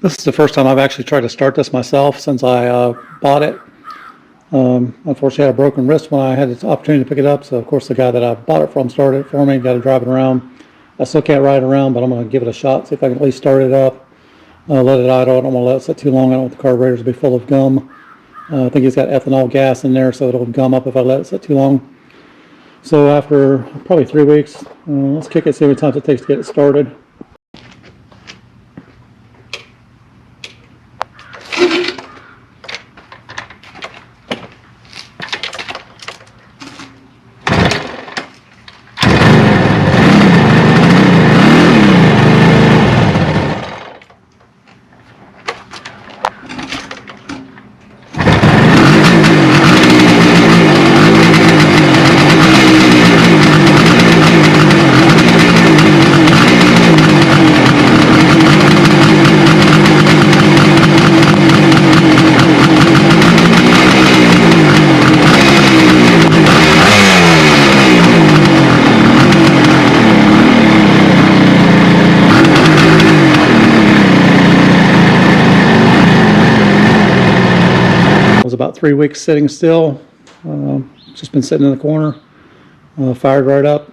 This is the first time I've actually tried to start this myself since I bought it. Unfortunately, I had a broken wrist when I had the opportunity to pick it up, so of course the guy that I bought it from started it for me, got to drive it around. I still can't ride it around, but I'm going to give it a shot, see if I can at least start it up. Let it idle. I don't want to let it sit too long. I don't want the carburetors to be full of gum. I think it's got ethanol gas in there, so it'll gum up if I let it sit too long. So after probably 3 weeks, let's kick it, see how many times it takes to get it started. Was about 3 weeks sitting still. Just been sitting in the corner. Fired right up.